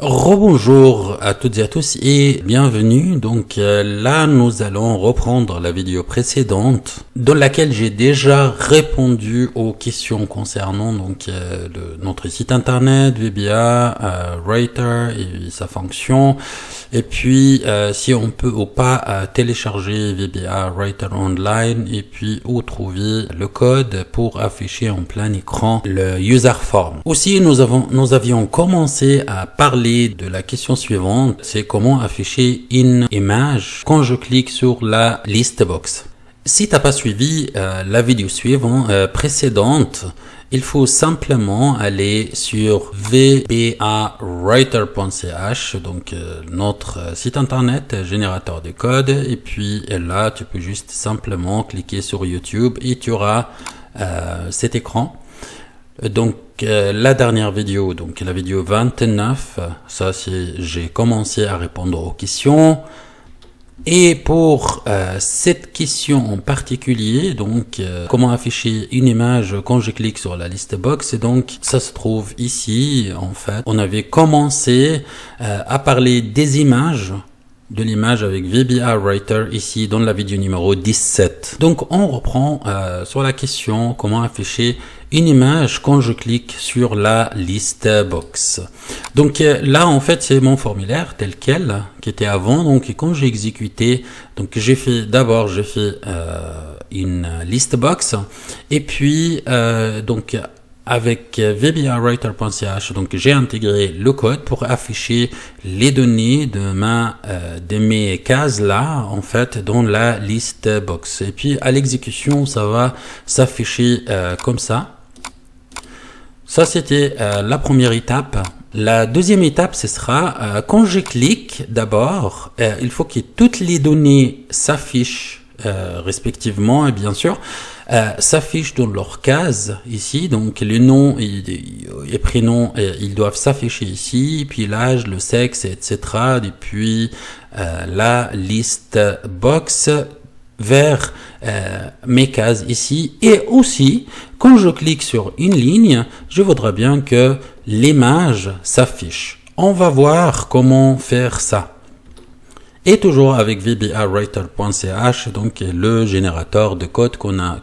Rebonjour à toutes et à tous et bienvenue. Donc là nous allons reprendre la vidéo précédente dans laquelle j'ai déjà répondu aux questions concernant notre site internet VBA Writer et sa fonction, et puis si on peut ou pas télécharger VBA Writer online, et puis où trouver le code pour afficher en plein écran le user form. Aussi nous avions commencé à parler de la question suivante, c'est comment afficher une image quand je clique sur la list box. Si tu n'as pas suivi la vidéo précédente, il faut simplement aller sur vbawriter.ch, donc notre site internet générateur de code, et puis là tu peux juste simplement cliquer sur YouTube et tu auras cet écran. Donc la dernière vidéo, donc la vidéo 29, ça c'est j'ai commencé à répondre aux questions. Et pour cette question en particulier, donc comment afficher une image quand je clique sur la liste box, et donc ça se trouve ici. En fait, on avait commencé à parler des images, de l'image avec VBA Writer ici dans la vidéo numéro 17. Donc on reprend sur la question comment afficher une image quand je clique sur la liste box. Donc là en fait c'est mon formulaire tel quel qui était avant. Donc quand j'ai exécuté, donc j'ai fait une liste box, et puis donc avec vbawriter.ch, donc j'ai intégré le code pour afficher les données de mes cases là en fait dans la liste box, et puis à l'exécution ça va s'afficher comme ça. Ça c'était la première étape. La deuxième étape, ce sera quand je clique d'abord, il faut que toutes les données s'affichent respectivement, et bien sûr s'affichent dans leur case ici. Donc le nom et prénom ils doivent s'afficher ici, puis l'âge, le sexe, etc. Et puis la liste box vers mes cases ici. Et aussi quand je clique sur une ligne, je voudrais bien que l'image s'affiche. On va voir comment faire ça. Et toujours avec vbawriter.ch, donc le générateur de code qu'on a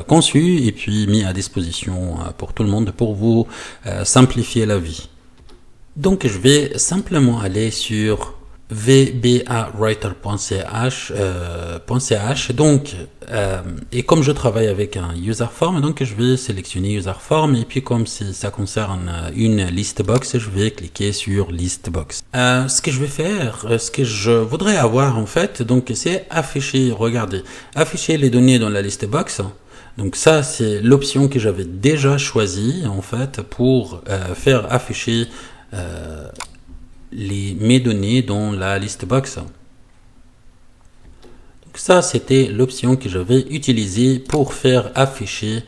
conçu et puis mis à disposition pour tout le monde pour vous simplifier la vie. Donc je vais simplement aller sur vbawriter.ch donc et comme je travaille avec un user form, donc je vais sélectionner user form, et puis comme ça concerne une list box, je vais cliquer sur list box. Ce que je vais faire, ce que je voudrais avoir en fait, donc c'est afficher, regardez, afficher les données dans la list box. Donc ça c'est l'option que j'avais déjà choisie en fait pour faire afficher mes données dans la list box. Donc ça c'était l'option que j'avais utilisée pour faire afficher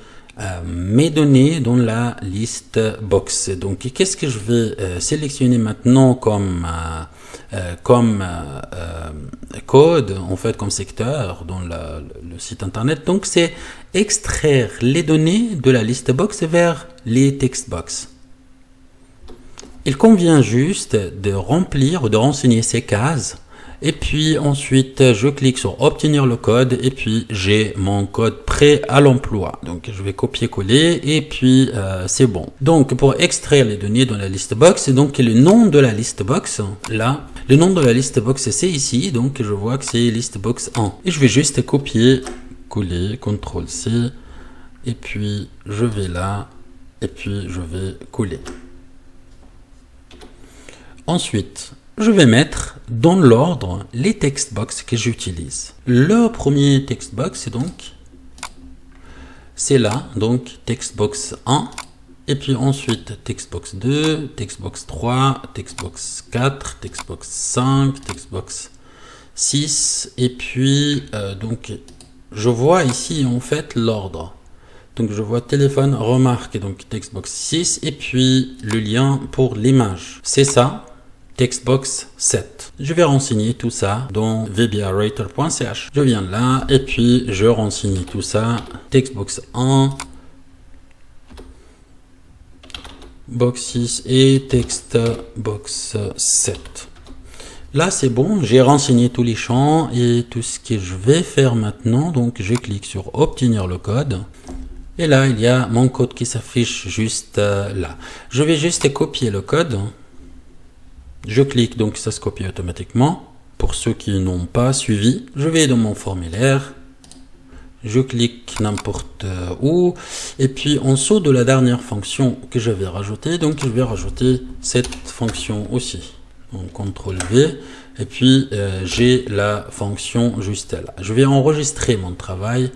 mes données dans la list box. Donc qu'est-ce que je vais sélectionner maintenant comme code en fait, comme secteur dans le site internet. Donc c'est extraire les données de la list box vers les text box. Il convient juste de remplir ou de renseigner ces cases, et puis ensuite je clique sur obtenir le code, et puis j'ai mon code prêt à l'emploi. Donc je vais copier-coller, et puis c'est bon. Donc pour extraire les données dans la list box, donc le nom de la list box, là, le nom de la list box c'est ici, donc je vois que c'est list box 1. Et je vais juste copier-coller, CTRL-C, et puis je vais là, et puis je vais coller. Ensuite, je vais mettre dans l'ordre les text box que j'utilise. Le premier text box, c'est là, donc text box 1, et puis ensuite text box 2, text box 3, text box 4, text box 5, text box 6, et puis donc je vois ici en fait l'ordre. Donc je vois téléphone, remarque, donc textbox 6, et puis le lien pour l'image. C'est ça. Textbox 7. Je vais renseigner tout ça dans vbawriter.ch. Je viens là, et puis je renseigne tout ça. Textbox 1. box 6 et texte box 7. Là, c'est bon, j'ai renseigné tous les champs et tout ce que je vais faire maintenant. Donc, je clique sur obtenir le code. Et là, il y a mon code qui s'affiche juste là. Je vais juste copier le code. Je clique, donc ça se copie automatiquement. Pour ceux qui n'ont pas suivi, je vais dans mon formulaire. Je clique n'importe où. Et puis, en dessous de la dernière fonction que je vais rajouter, donc je vais rajouter cette fonction aussi. Donc, CTRL V. Et puis, j'ai la fonction juste là. Je vais enregistrer mon travail.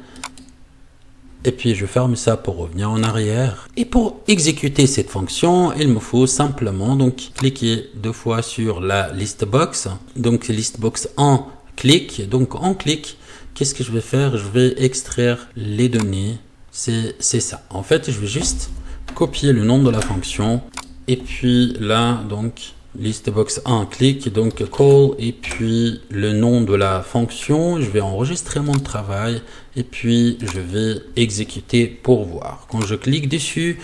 Et puis, je ferme ça pour revenir en arrière. Et pour exécuter cette fonction, il me faut simplement donc cliquer 2 fois sur la liste box. Donc, liste box en clic. Donc, en clic, qu'est-ce que je vais faire? Je vais extraire les données. C'est ça. En fait, je vais juste copier le nom de la fonction. Et puis là, donc, liste box 1, clic, donc call, et puis le nom de la fonction. Je vais enregistrer mon travail et puis je vais exécuter pour voir. Quand je clique dessus,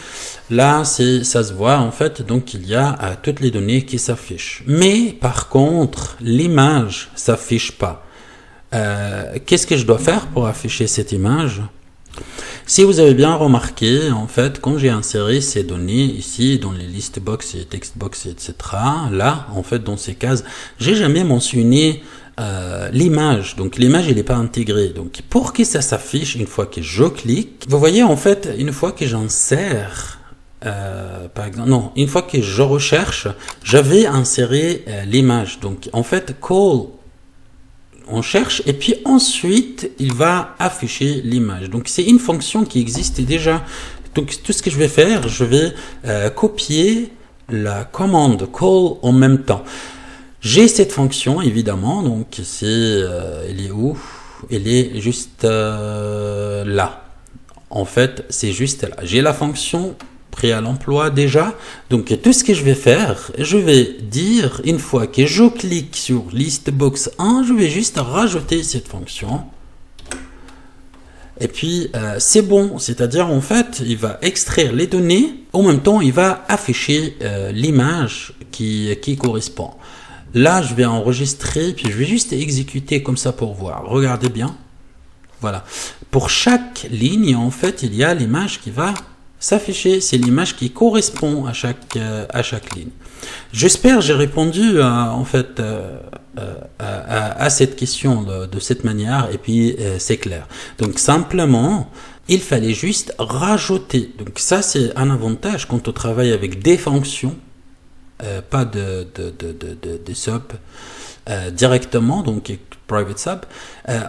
là, ça se voit en fait. Donc, il y a toutes les données qui s'affichent. Mais par contre, l'image s'affiche pas. Qu'est-ce que je dois faire pour afficher cette image? Si vous avez bien remarqué, en fait, quand j'ai inséré ces données ici, dans les list box et text box, etc., là, en fait, dans ces cases, j'ai jamais mentionné l'image. Donc, l'image, elle n'est pas intégrée. Donc, pour que ça s'affiche une fois que je clique, vous voyez, en fait, une fois que j'insère, par exemple, non, une fois que je recherche, je vais insérer l'image. Donc, en fait, call, on cherche et puis ensuite il va afficher l'image. Donc c'est une fonction qui existe déjà. Donc tout ce que je vais faire, je vais copier la commande call en même temps. J'ai cette fonction évidemment, donc c'est elle est où? Elle est juste là. En fait, c'est juste là. J'ai la fonction prêt à l'emploi déjà. Donc tout ce que je vais faire, je vais dire une fois que je clique sur liste box 1, je vais juste rajouter cette fonction. Et puis c'est bon, c'est-à-dire en fait, il va extraire les données, en même temps il va afficher l'image qui correspond. Là, je vais enregistrer, puis je vais juste exécuter comme ça pour voir. Regardez bien. Voilà. Pour chaque ligne, en fait, il y a l'image qui va s'afficher, c'est l'image qui correspond à chaque ligne. J'espère j'ai répondu en fait à cette question de cette manière et puis c'est clair. Donc simplement, il fallait juste rajouter. Donc ça c'est un avantage quand on travaille avec des fonctions, pas de sub directement, donc private sub.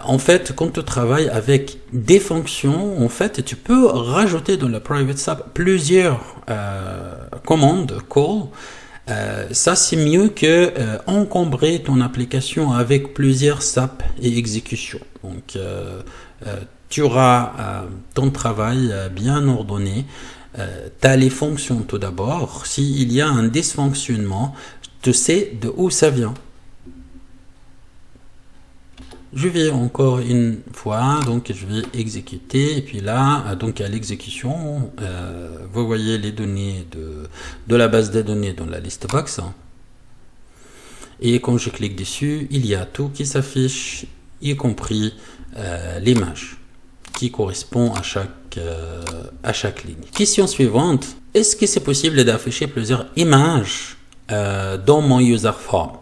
En fait, quand tu travailles avec des fonctions, en fait, tu peux rajouter dans la private sub plusieurs commandes, call. Ça, c'est mieux que encombrer ton application avec plusieurs SAP et exécutions. Donc, tu auras ton travail bien ordonné. Tu as les fonctions tout d'abord. S'il y a un dysfonctionnement, tu sais de où ça vient. Je vais encore une fois, donc je vais exécuter, et puis là, donc à l'exécution, vous voyez les données de la base de données dans la liste box. Et quand je clique dessus, il y a tout qui s'affiche, y compris l'image qui correspond à chaque ligne. Question suivante, est-ce que c'est possible d'afficher plusieurs images dans mon user form?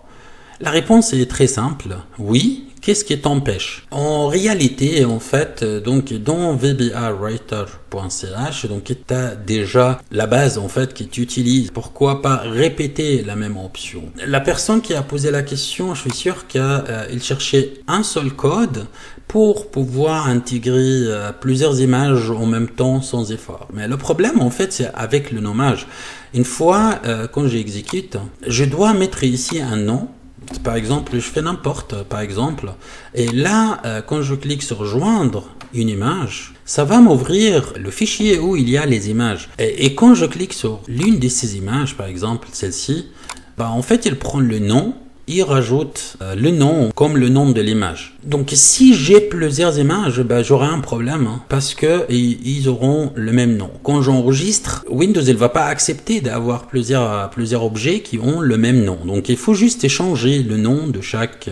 La réponse est très simple, oui. Qu'est-ce qui t'empêche? En réalité, en fait, donc dans vbawriter.ch, donc tu as déjà la base en fait que tu utilises. Pourquoi pas répéter la même option? La personne qui a posé la question, je suis sûr qu'il cherchait un seul code pour pouvoir intégrer plusieurs images en même temps sans effort. Mais le problème en fait, c'est avec le nommage. Une fois quand j'exécute, je dois mettre ici un nom. Par exemple, je fais n'importe, par exemple, et là, quand je clique sur joindre une image, ça va m'ouvrir le fichier où il y a les images. Et quand je clique sur l'une de ces images, par exemple celle-ci, bah en fait, il prend le nom il rajoute le nom comme le nom de l'image. Donc si j'ai plusieurs images, j'aurai un problème parce que ils auront le même nom. Quand j'enregistre, Windows il va pas accepter d'avoir plusieurs objets qui ont le même nom. Donc il faut juste échanger le nom de chaque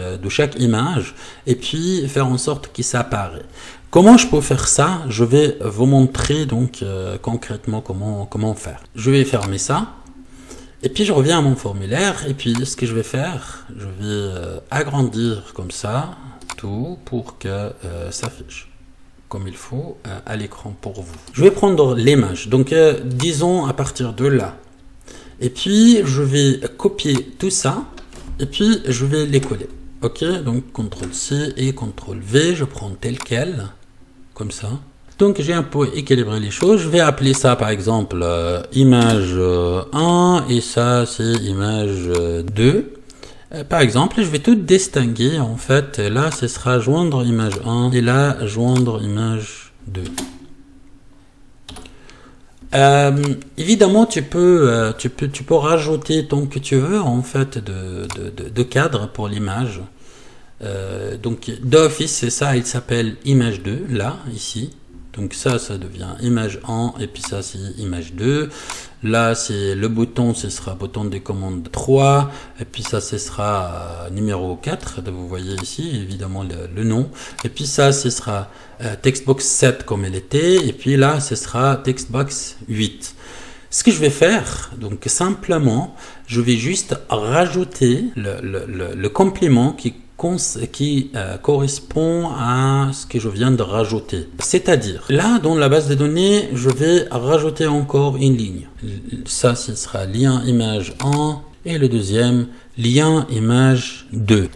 image et puis faire en sorte qu'il s'apparaît. Comment je peux faire ça? Je vais vous montrer donc concrètement comment faire. Je vais fermer ça. Et puis je reviens à mon formulaire et puis ce que je vais faire, je vais agrandir comme ça tout pour que ça s'affiche comme il faut à l'écran pour vous. Je vais prendre l'image, donc disons à partir de là. Et puis je vais copier tout ça et puis je vais les coller. Ok, donc CTRL-C et CTRL-V, je prends tel quel, comme ça. Donc j'ai un peu équilibré les choses, je vais appeler ça par exemple image 1 et ça c'est image 2. Par exemple, je vais tout distinguer en fait, là ce sera joindre image 1 et là joindre image 2. Évidemment tu peux rajouter tant que tu veux en fait de cadre pour l'image. Donc d'office c'est ça, il s'appelle image 2 là, ici. Donc ça devient image 1 et puis ça c'est image 2. Là c'est le bouton, ce sera bouton de commande 3 et puis ça ce sera numéro 4. Vous voyez ici évidemment le nom. Et puis ça ce sera textbox 7 comme elle était et puis là ce sera textbox 8. Ce que je vais faire, donc simplement, je vais juste rajouter le complément qui correspond à ce que je viens de rajouter. C'est-à-dire, là, dans la base de données, je vais rajouter encore une ligne. Ça, ce sera lien image 1 et le deuxième, lien image 2.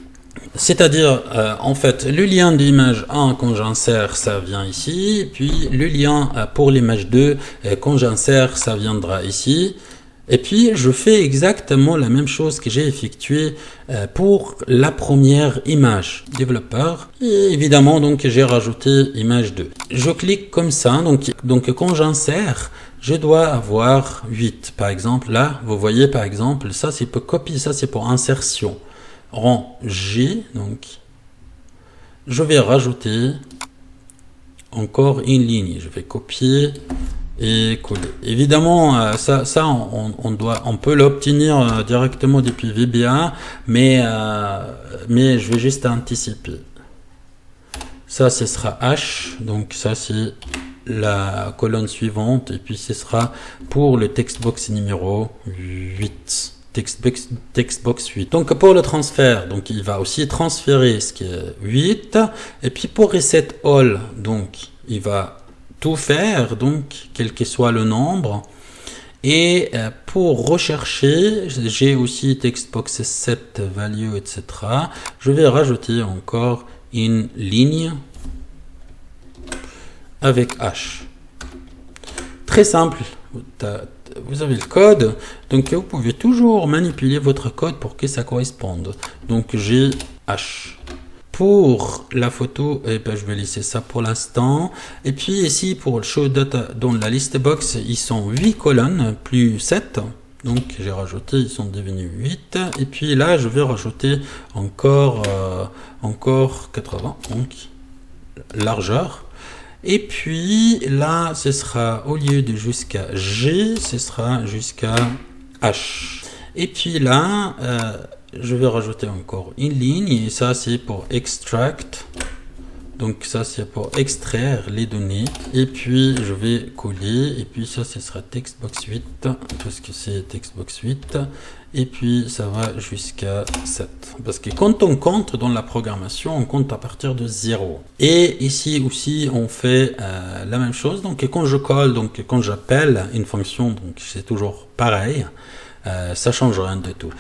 C'est-à-dire, en fait, le lien d'image 1, quand j'insère, ça vient ici. Et puis, le lien pour l'image 2, quand j'insère, ça viendra ici. Et puis, je fais exactement la même chose que j'ai effectué pour la première image. Développeur. Et évidemment, donc, j'ai rajouté image 2. Je clique comme ça. Donc quand j'insère, je dois avoir 8. Par exemple, là, vous voyez, par exemple, ça, c'est pour copier. Ça, c'est pour insertion. Rang G. Donc, je vais rajouter encore une ligne. Je vais copier et coller. Évidemment, on peut l'obtenir directement depuis VBA, mais je vais juste anticiper. Ça, ce sera H, donc ça c'est la colonne suivante, et puis ce sera pour le textbox numéro 8. Textbox 8. Donc pour le transfert, donc il va aussi transférer ce qui est 8, et puis pour reset all, donc il va tout faire, donc quel que soit le nombre. Et pour rechercher, j'ai aussi textbox 7 value, etc. Je vais rajouter encore une ligne avec H. Très simple. Vous avez le code, donc vous pouvez toujours manipuler votre code pour que ça corresponde. Donc j'ai H. Pour la photo, je vais laisser ça pour l'instant. Et puis ici, pour le show data, dans la liste box, ils sont 8 colonnes, plus 7. Donc j'ai rajouté, ils sont devenus 8. Et puis là, je vais rajouter encore 80, donc largeur. Et puis là, ce sera, au lieu de jusqu'à G, ce sera jusqu'à H. Et puis là, je vais rajouter encore une ligne, et ça c'est pour extract. Donc ça c'est pour extraire les données. Et puis je vais coller, et puis ça ce sera textbox 8, parce que c'est textbox 8. Et puis ça va jusqu'à 7. Parce que quand on compte dans la programmation, on compte à partir de 0. Et ici aussi on fait la même chose. Donc quand je colle, donc quand j'appelle une fonction, donc c'est toujours pareil. Ça change rien du tout.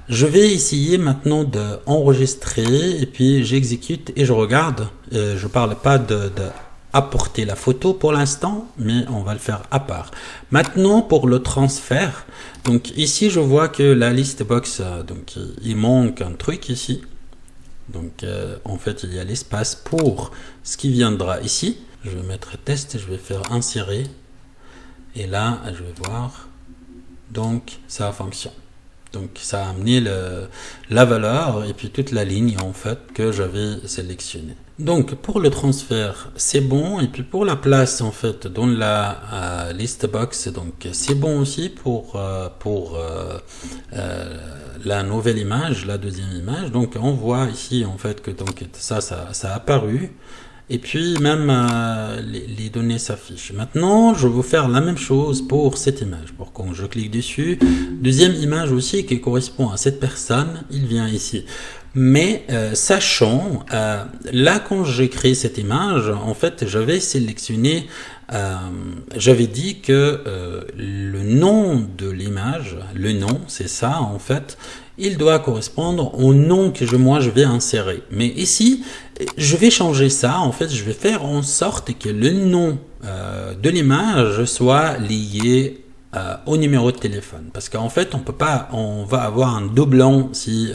Je vais essayer maintenant d'enregistrer et puis j'exécute et je regarde. Je parle pas d'apporter la photo pour l'instant, mais on va le faire à part. Maintenant pour le transfert. Donc ici je vois que la liste box, donc il manque un truc ici. Donc en fait il y a l'espace pour ce qui viendra ici. Je vais mettre test et je vais faire insérer. Et là je vais voir. Donc ça fonctionne. Donc ça a amené la valeur et puis toute la ligne en fait que j'avais sélectionnée. Donc pour le transfert c'est bon, et puis pour la place en fait dans la list box, donc c'est bon aussi pour la nouvelle image, la deuxième image. Donc on voit ici en fait que donc ça a apparu. Et puis même les données s'affichent. Maintenant, je vais vous faire la même chose pour cette image. Pour quand je clique dessus, deuxième image aussi qui correspond à cette personne, il vient ici. Mais sachant, là quand j'ai créé cette image, en fait, j'avais sélectionné, j'avais dit que le nom de l'image, le nom, c'est ça en fait, il doit correspondre au nom que moi je vais insérer. Mais ici, je vais changer ça. En fait, je vais faire en sorte que le nom de l'image soit lié au numéro de téléphone. Parce qu'en fait, on va avoir un doublon si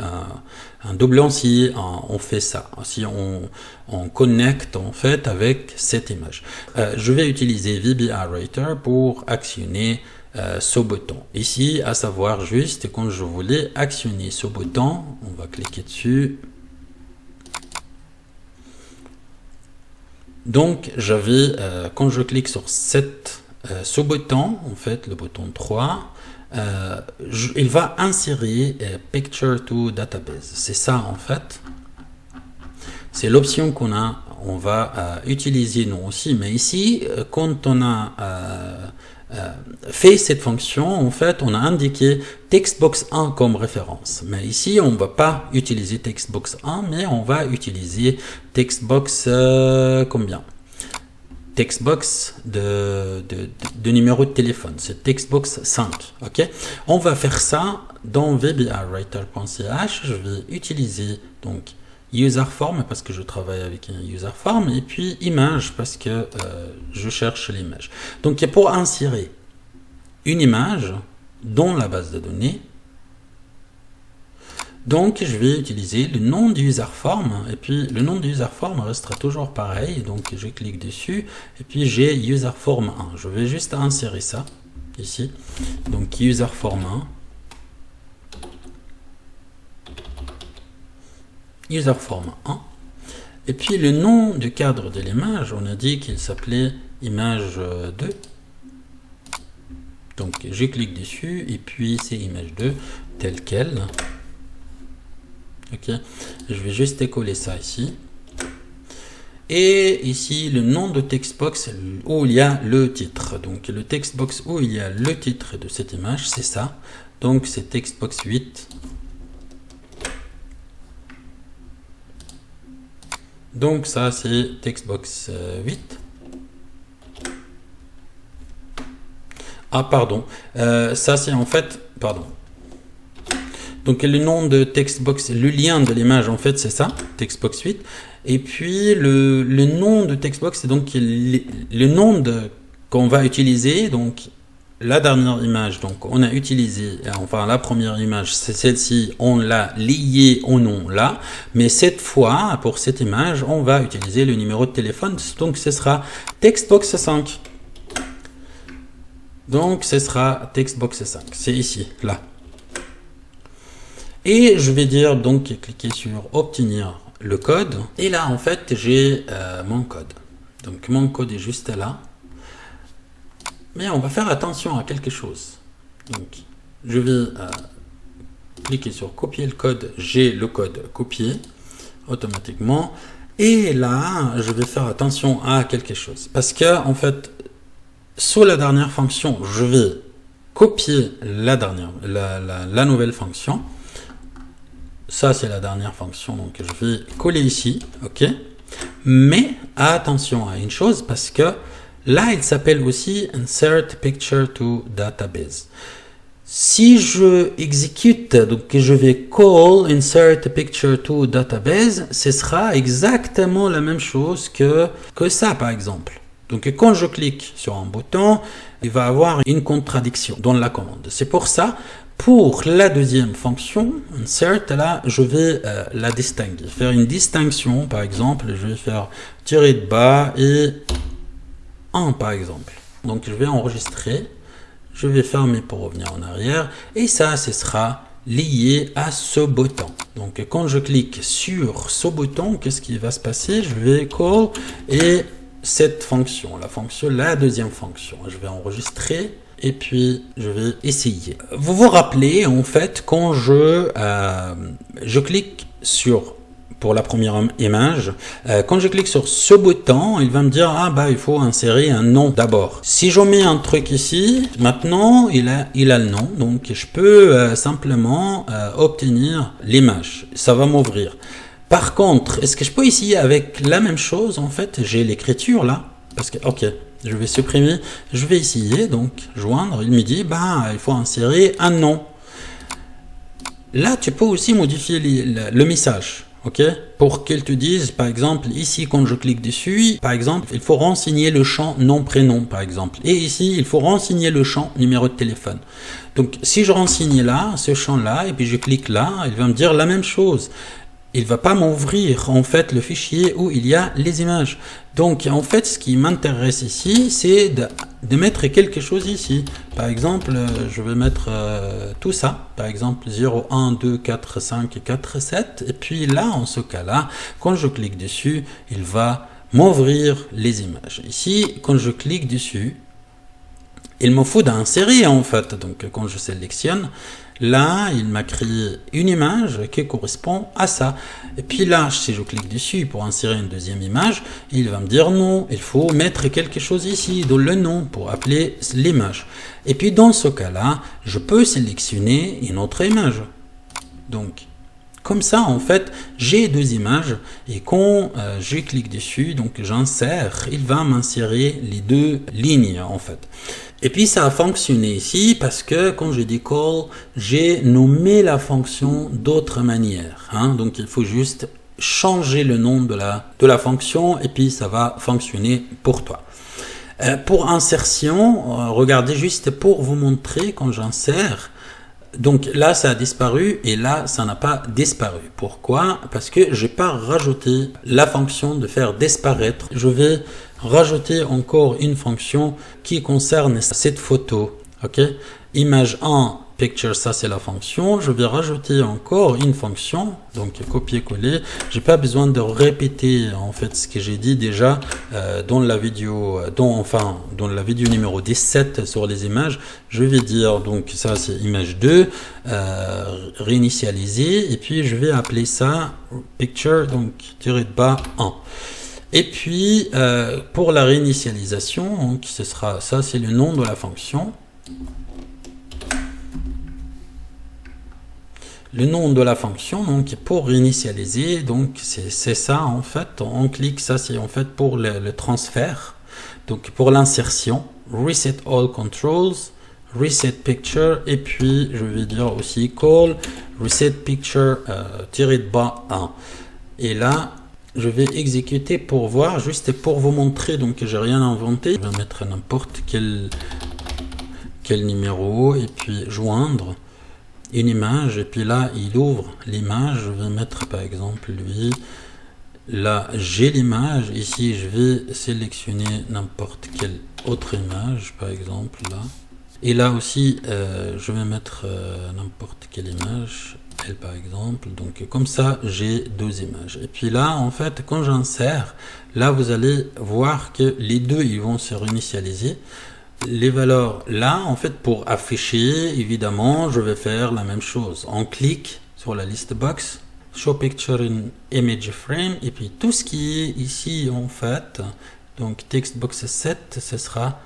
on fait ça, si on connecte en fait avec cette image. Je vais utiliser VBA Writer pour actionner ce bouton. Ici, à savoir juste quand je voulais actionner ce bouton, on va cliquer dessus. Donc, j'avais, quand je clique sur ce bouton, en fait, le bouton 3, il va insérer Picture to Database. C'est ça, en fait. C'est l'option on va utiliser nous aussi. Mais ici, quand on a fait cette fonction, en fait, on a indiqué textbox 1 comme référence. Mais ici, on ne va pas utiliser textbox 1, mais on va utiliser textbox combien? Textbox de numéro de téléphone, c'est textbox 5. Ok, on va faire ça dans vbawriter.ch. Je vais utiliser donc user form parce que je travaille avec un user form, et puis image parce que je cherche l'image. Donc pour insérer une image dans la base de données, donc je vais utiliser le nom du user form, et puis le nom du user form restera toujours pareil. Donc je clique dessus et puis j'ai user form 1. Je vais juste insérer ça ici. Donc user form 1, user form 1, et puis le nom du cadre de l'image, on a dit qu'il s'appelait image 2. Donc je clique dessus et puis c'est image 2 telle quelle. Ok, je vais juste coller ça ici. Et ici, le nom de textbox où il y a le titre. Donc, le textbox où il y a le titre de cette image, c'est ça. Donc, c'est textbox 8. Donc, ça, c'est textbox 8. Ah, pardon. Ça, c'est en fait... Pardon. Donc le nom de textbox, le lien de l'image en fait c'est ça, textbox 8. Et puis le nom de textbox c'est donc le nom qu'on va utiliser. Donc la dernière image, donc on a utilisé, enfin la première image c'est celle-ci, on l'a liée au nom là. Mais cette fois pour cette image on va utiliser le numéro de téléphone. Donc ce sera textbox 5. Donc ce sera textbox 5, c'est ici, là. Et je vais dire donc cliquer sur obtenir le code. Et là en fait j'ai mon code. Donc mon code est juste là. Mais on va faire attention à quelque chose. Donc je vais cliquer sur copier le code. J'ai le code copié automatiquement. Et là je vais faire attention à quelque chose. Parce que en fait sous la dernière fonction je vais copier la nouvelle fonction. Ça, c'est la dernière fonction, donc je vais coller ici, ok. Mais attention à une chose, parce que là, il s'appelle aussi Insert Picture to Database. Si je exécute, donc je vais call Insert Picture to Database, ce sera exactement la même chose que ça, par exemple. Donc quand je clique sur un bouton, il va avoir une contradiction dans la commande. C'est pour ça. Pour la deuxième fonction, insert, là, je vais la distinguer. Faire une distinction, par exemple, je vais faire tirer de bas et 1, par exemple. Donc, je vais enregistrer. Je vais fermer pour revenir en arrière. Et ça, ce sera lié à ce bouton. Donc quand je clique sur ce bouton, qu'est-ce qui va se passer? Je vais call et cette fonction, la deuxième fonction, je vais enregistrer et puis je vais essayer. Vous vous rappelez en fait quand je clique sur pour la première image, quand je clique sur ce bouton, il va me dire il faut insérer un nom d'abord. Si je mets un truc ici, maintenant il a le nom, donc je peux simplement obtenir l'image. Ça va m'ouvrir. Par contre, est-ce que je peux essayer avec la même chose? En fait, j'ai l'écriture là, parce que ok, je vais supprimer, je vais essayer donc joindre. Il me dit il faut insérer un nom. Là, tu peux aussi modifier le message. Ok, pour qu'ils te disent, par exemple, ici, quand je clique dessus, par exemple, il faut renseigner le champ nom-prénom, par exemple. Et ici, il faut renseigner le champ numéro de téléphone. Donc, si je renseigne là, ce champ-là, et puis je clique là, il va me dire la même chose. Il va pas m'ouvrir, en fait, le fichier où il y a les images. Donc, en fait, ce qui m'intéresse ici, c'est de mettre quelque chose ici. Par exemple, je vais mettre tout ça. Par exemple, 0, 1, 2, 4, 5 et 4, 7. Et puis là, en ce cas-là, quand je clique dessus, il va m'ouvrir les images. Ici, quand je clique dessus, il me faut d'insérer, en fait. Donc, quand je sélectionne, là, il m'a créé une image qui correspond à ça. Et puis là, si je clique dessus pour insérer une deuxième image, il va me dire non, il faut mettre quelque chose ici, dans le nom, pour appeler l'image. Et puis dans ce cas-là, je peux sélectionner une autre image. Donc, comme ça, en fait, j'ai deux images et quand je clique dessus, donc j'insère, il va m'insérer les deux lignes, en fait. Et puis ça a fonctionné ici parce que quand je dis call, j'ai nommé la fonction d'autre manière. Donc il faut juste changer le nom de la fonction et puis ça va fonctionner pour toi. Pour insertion, regardez juste pour vous montrer quand j'insère. Donc là ça a disparu et là ça n'a pas disparu. Pourquoi? Parce que j'ai pas rajouté la fonction de faire disparaître. Je vais rajouter encore une fonction qui concerne cette photo. Ok, image 1 picture, ça c'est la fonction. Je vais rajouter encore une fonction, donc copier-coller. J'ai pas besoin de répéter en fait ce que j'ai dit déjà dans la vidéo, dans la vidéo numéro 17 sur les images. Je vais dire donc ça c'est image 2, réinitialiser et puis je vais appeler ça picture donc tiré de bas 1. Et puis pour la réinitialisation, donc ce sera ça c'est le nom de la fonction. Le nom de la fonction, donc pour réinitialiser, donc c'est ça en fait. On clique, ça c'est en fait pour le transfert. Donc pour l'insertion, reset all controls, reset picture, et puis je vais dire aussi call reset picture tiré de bas 1. Et là, je vais exécuter pour voir, juste pour vous montrer, donc j'ai rien inventé. Je vais mettre n'importe quel numéro et puis joindre une image et puis là il ouvre l'image. Je vais mettre par exemple lui, là j'ai l'image, ici je vais sélectionner n'importe quelle autre image par exemple là, et là aussi je vais mettre n'importe quelle image, elle par exemple. Donc comme ça j'ai deux images et puis là en fait quand j'insère, là vous allez voir que les deux ils vont se réinitialiser. Les valeurs là, en fait, pour afficher, évidemment, je vais faire la même chose. On clique sur la list box, show picture in image frame, et puis tout ce qui est ici, en fait, donc textbox 7, ce sera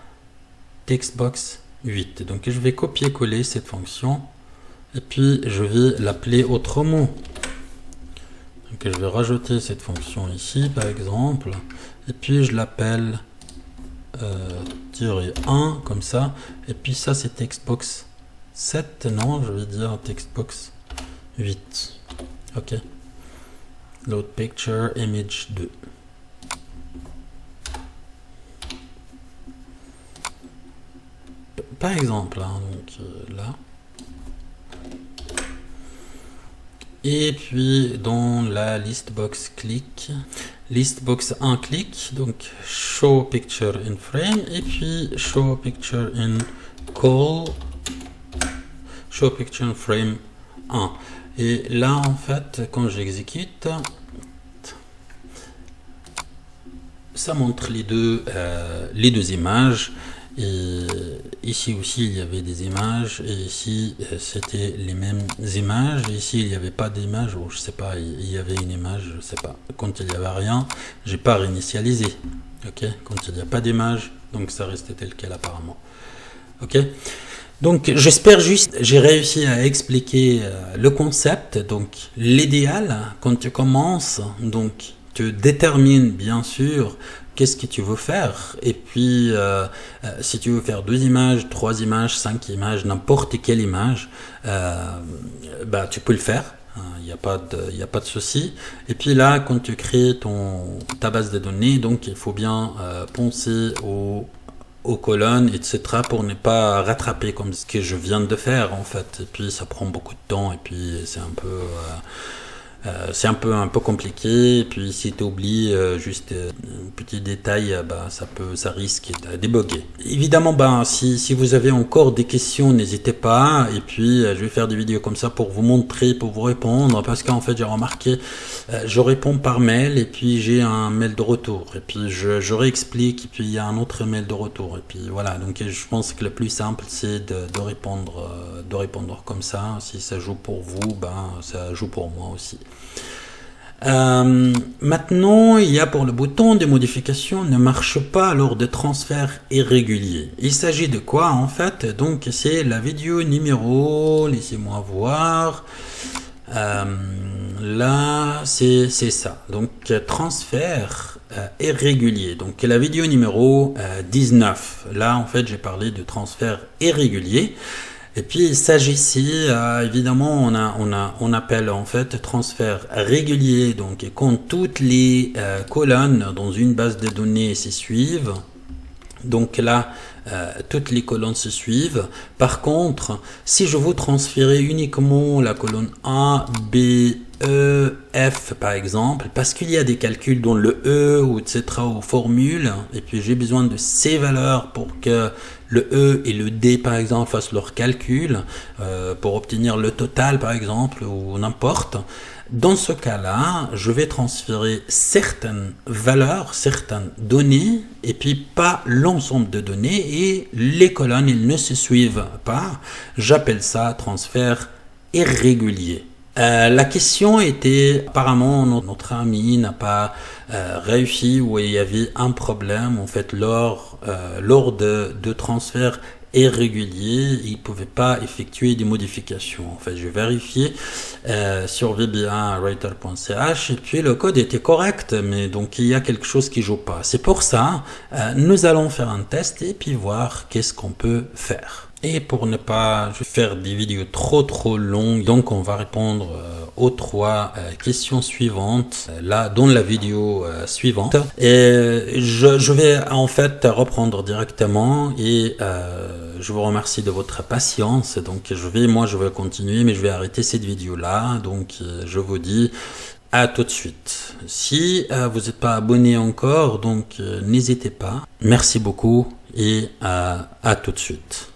textbox 8. Donc je vais copier-coller cette fonction, et puis je vais l'appeler autrement. Donc je vais rajouter cette fonction ici, par exemple, et puis je l'appelle tirer 1 comme ça, et puis ça c'est textbox 7, non je vais dire textbox 8. Ok, load picture image 2. Par exemple donc là, et puis dans la list box click, list box 1 clic, donc show picture in frame, et puis show picture in call, show picture in frame 1. Et là, en fait, quand j'exécute, ça montre les deux images. Et ici aussi il y avait des images, et ici c'était les mêmes images. Ici il n'y avait pas d'image, ou je sais pas, il y avait une image, je sais pas. Quand il n'y avait rien, j'ai pas réinitialisé. Ok, quand il n'y a pas d'image, donc ça restait tel quel apparemment. Ok, donc j'espère juste j'ai réussi à expliquer le concept. Donc l'idéal quand tu commences, donc tu détermines bien sûr qu'est-ce que tu veux faire, et puis si tu veux faire 2 images, 3 images, 5 images, n'importe quelle image, bah, tu peux le faire. Il n'y a pas de souci. Et puis là, quand tu crées ta base de données, donc il faut bien penser aux colonnes, etc., pour ne pas rattraper comme ce que je viens de faire en fait. Et puis ça prend beaucoup de temps, et puis c'est un peu compliqué. Et puis si tu oublies juste un petit détail, bah, ça risque de débugger. Évidemment, bah, si vous avez encore des questions, n'hésitez pas. Et puis je vais faire des vidéos comme ça pour vous montrer, pour vous répondre, parce qu'en fait j'ai remarqué, je réponds par mail, et puis j'ai un mail de retour, et puis je réexplique, et puis il y a un autre mail de retour, et puis voilà. Donc je pense que le plus simple c'est de répondre comme ça. Si ça joue pour vous, ben ça joue pour moi aussi. Maintenant, il y a pour le bouton de modification ne marche pas lors de transferts irréguliers. Il s'agit de quoi en fait? Donc c'est la vidéo numéro, laissez-moi voir. Là c'est ça, donc transfert irrégulier. Donc la vidéo numéro 19, là en fait j'ai parlé de transfert irrégulier. Et puis il s'agissait évidemment on appelle en fait transfert régulier, donc quand toutes les colonnes dans une base de données se suivent. Donc là, toutes les colonnes se suivent. Par contre, si je veux transférer uniquement la colonne A, B, E, F par exemple, parce qu'il y a des calculs dans le E ou etc. aux formules, et puis j'ai besoin de ces valeurs pour que le E et le D par exemple fassent leurs calculs, pour obtenir le total par exemple, ou n'importe. Dans ce cas-là, je vais transférer certaines valeurs, certaines données, et puis pas l'ensemble de données, et les colonnes, ils ne se suivent pas. J'appelle ça transfert irrégulier. La question était, apparemment notre ami n'a pas réussi, ou il y avait un problème en fait lors de transfert irrégulier, il ne pouvait pas effectuer des modifications. En fait, j'ai vérifié sur vba-writer.ch, et puis le code était correct, mais donc il y a quelque chose qui joue pas. C'est pour ça, nous allons faire un test et puis voir qu'est-ce qu'on peut faire. Et pour ne pas faire des vidéos trop longues, donc on va répondre aux 3 questions suivantes là dans la vidéo suivante. Et je vais en fait reprendre directement, et je vous remercie de votre patience. Donc je vais continuer, mais je vais arrêter cette vidéo là. Donc je vous dis à tout de suite. Si vous n'êtes pas abonné encore, donc n'hésitez pas. Merci beaucoup, et à tout de suite.